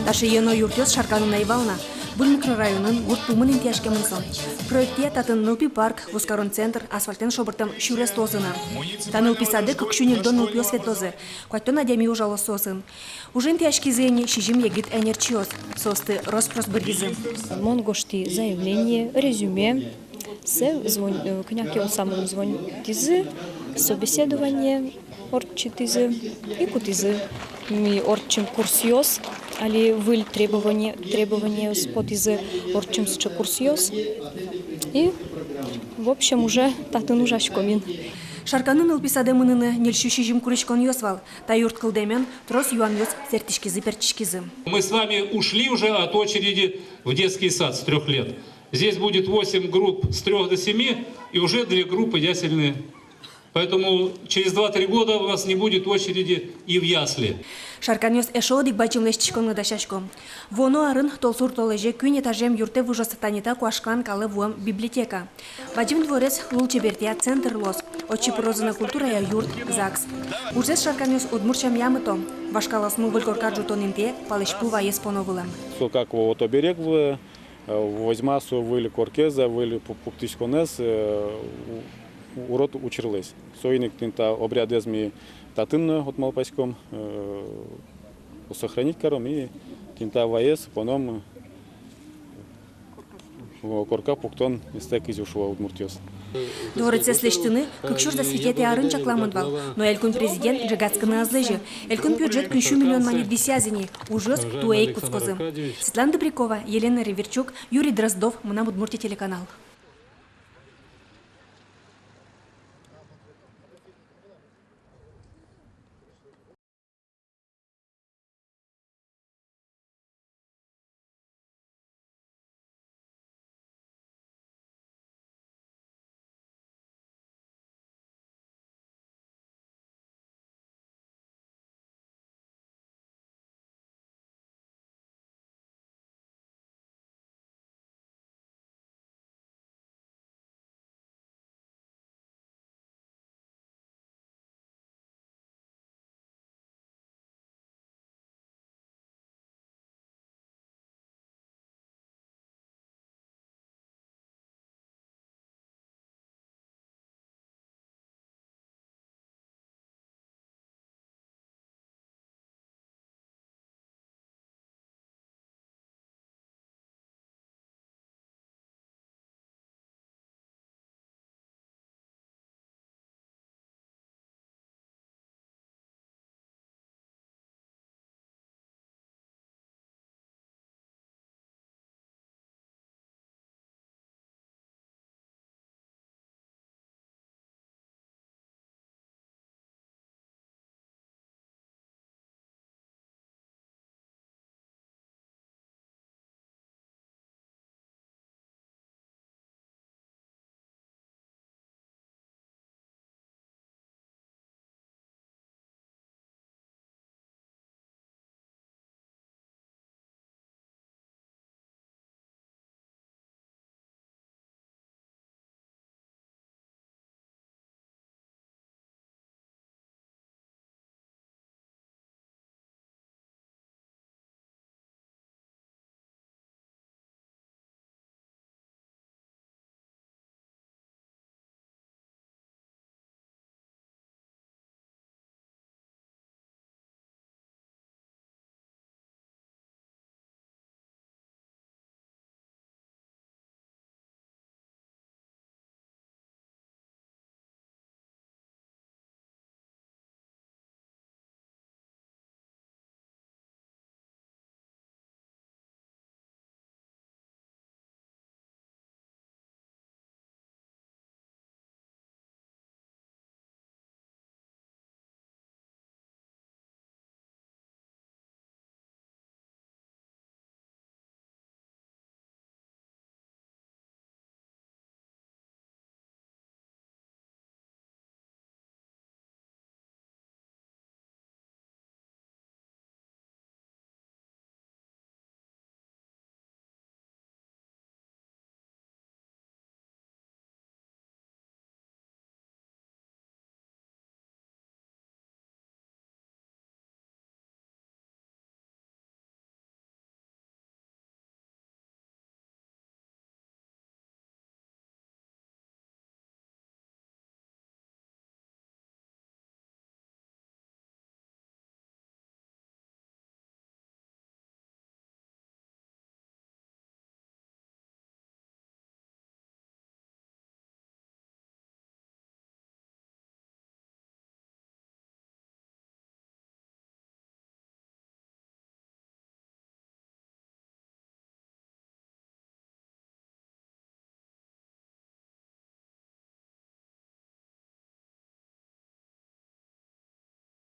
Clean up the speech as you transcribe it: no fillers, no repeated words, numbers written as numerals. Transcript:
Ташы ено юртёс шарканын айвална. Бұл микрорайонын урт пумынын тяжкемын сон. Проекте татын нылпи парк, воскарон центр, асфальтен шобыртым шүрес тозына. Та нылпи сады кыкшунилдон нылпи осветлозы. Кваттон адями ужало сосын. Ужин тяжкизени шижим егит энерчиоз. Состы роспрос быргизы. Мон гошти заявление, резюме. Княки он самым звон тизы, собеседование орчи тизы и кутизы. Ми орчим курсиоз, али выль требования спот тизы орчим сча курсиоз. И в общем уже татын ужашкомин. Шарканын ылписаде мыныны нельщу шижим куричкон ёсвал. Та юрт кылдемен трос юанёс сертишкизы перчишкизы. Мы с вами ушли уже от очереди в детский сад с 3 лет. Здесь будет 8 групп с 3 до 7 и уже 2 группы ясельные. Поэтому через 2-3 года у нас не будет очереди и в ясли. Шарканёс эшодик бачимлешчикон дашашком. Воно арын толсур толеже күн этажем юрте вужастанита куашкан калы вуам библиотека. Бачим дворец лулчебертия центр лос. Очи прозына культура я юрт ЗАГС. Ужес шарканёс удмурчам ямыто. Вашкаласну вылькоркаджу тонинте палышпу ваес поновылам. Как вот оберег возьмасу выль коркеза, выль пуптичконес, урод учерлись. Сойник тинта обрядезми татынно от малпаськом сохранить кором и тинта ваес, потом корка пуктон истек изюшува удмуртиос. Дворец слештыны кыкшур засветети арын чакламындвал, но элькун президент жигацканы азлыжы. Элькун бюджет күншу миллион манит десязини, ужас туэй кускозы. Светлана Добрякова, Елена Реверчук, Юрий Дроздов, Мына Удмуртия телеканал.